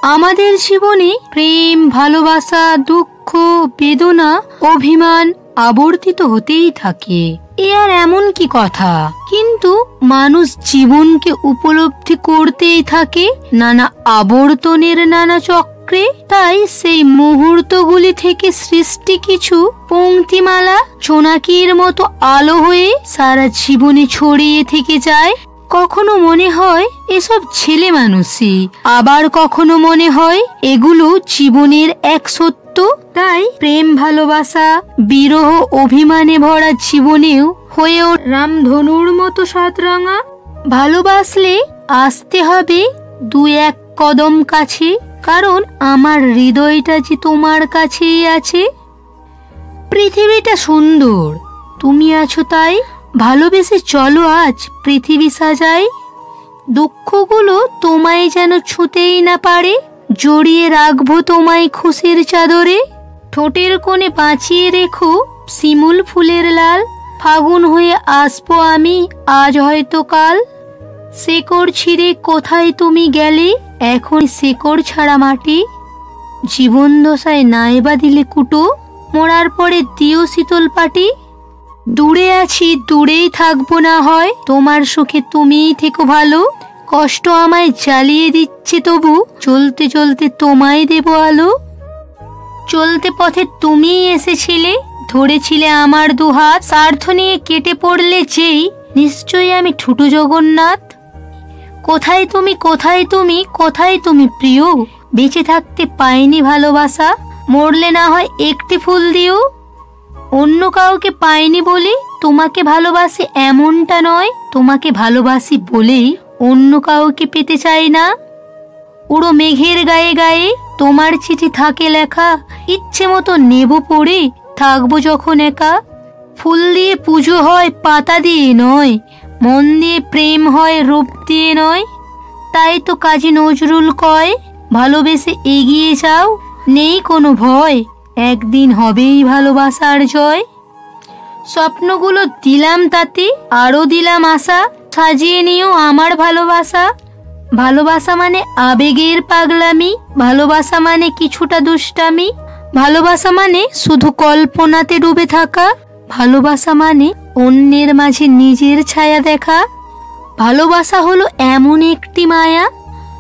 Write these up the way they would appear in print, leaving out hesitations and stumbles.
আমাদের জীবনে প্রেম, ভালোবাসা, দুঃখ, বেদনা, অভিমান আবর্তিত হতেই থাকে। এ আর এমন কি কথা, কিন্তু মানুষ জীবনকে উপলব্ধি করতেই থাকে নানা আবর্তনের নানা চক্রে। তাই সেই মুহূর্তগুলি থেকে সৃষ্টি কিছু পংক্তিমালা জোনাকির মতো আলো হয়ে সারা জীবনে ছড়িয়ে থেকে যায়। কখনো মনে হয় এসব ছেলে মানুষই, আবার কখনো মনে হয় এগুলো জীবনের এক সত্য। তাই প্রেম, ভালোবাসা, বিরহ, অভিমানে ভরা জীবনেও হয়ে ওঠে রামধনুর মতো সাতরাঙা। ভালোবাসলে আসতে হবে 2-1 কদম কাছে, কারণ আমার হৃদয়টা যে তোমার কাছেই আছে। পৃথিবীটা সুন্দর, তুমি আছো তাই। ভালোবেসে চলো আজ পৃথিবী সাজাই। দুঃখগুলো তোমায় যেন ছুঁতেই না পারে, জড়িয়ে রাখবো তোমায় খুশির চাদরে। ঠোঁটের কোণে বাঁচিয়ে রেখো শিমুল ফুলের লাল, ফাগুন হয়ে আসবো আমি আজ হয়তো কাল। শেকড় ছিঁড়ে কোথায় তুমি গেলে, এখন শেকড় ছাড়া মাটি। জীবন দশায় নাইবা দিলে কুটো, মরার পরে দিও শীতল পাটি। দূরে আছি, দূরেই থাকবো না হয়, তোমার সুখে তুমিই থেকো ভালো। কষ্ট আমায় জ্বালিয়ে দিচ্ছে তবু, চলতে চলতে তোমায় দেবো আলো। চলতে পথে তুমিই এসেছিলে, ধরেছিলে আমার দুহাত। স্বার্থ নিয়ে কেটে পড়লে যেই, নিশ্চয়ই আমি ঠুটু জগন্নাথ। কোথায় তুমি, কোথায় তুমি, কোথায় তুমি প্রিয়, বেঁচে থাকতে পাইনি ভালোবাসা। মরলে না হয় একটি ফুল দিও। অন্য কাউকে পাইনি বলে তোমাকে ভালোবাসি এমনটা নয়, তোমাকে ভালোবাসি বলেই অন্য কাউকে পেতে চাই না। উড়ো মেঘের গায়ে গায়ে তোমার চিঠি থাকে লেখা, ইচ্ছে মতো নেব পড়ে থাকবো যখন একা। ফুল দিয়ে পুজো হয় পাতা দিয়ে নয়, মন দিয়ে প্রেম হয় রূপ দিয়ে নয়। তাই তো কাজী নজরুল কয়, ভালোবেসে এগিয়ে যাও, নেই কোনো ভয়, একদিন হবেই ভালোবাসার জয়। স্বপ্নগুলো দিলাম তাতে, আরো দিলাম আশা, সাজিয়ে নিও আমার ভালোবাসা। ভালোবাসা মানে আবেগের পাগলামি, ভালোবাসা মানে কিছুটা দুষ্টামি, ভালোবাসা মানে শুধু কল্পনাতে ডুবে থাকা, ভালোবাসা মানে অন্যের মাঝে নিজের ছায়া দেখা। ভালোবাসা হলো এমন একটি মায়া,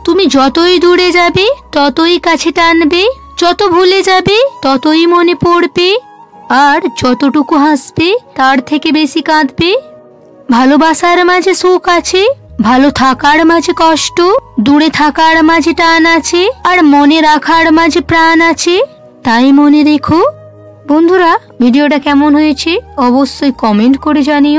তুমি যতই দূরে যাবে ততই কাছে টানবে, যত ভুলে যাবে ততই মনে পড়বে, আর যতটুকু হাসবে তার থেকে বেশি কাঁদবে। ভালোবাসার মাঝে সুখ আছে, ভালো থাকার মাঝে কষ্ট, দূরে থাকার মাঝে টান আছে, আর মনে রাখার মাঝে প্রাণ আছে। তাই মনে রেখো। বন্ধুরা, ভিডিওটা কেমন হয়েছে অবশ্যই কমেন্ট করে জানিও।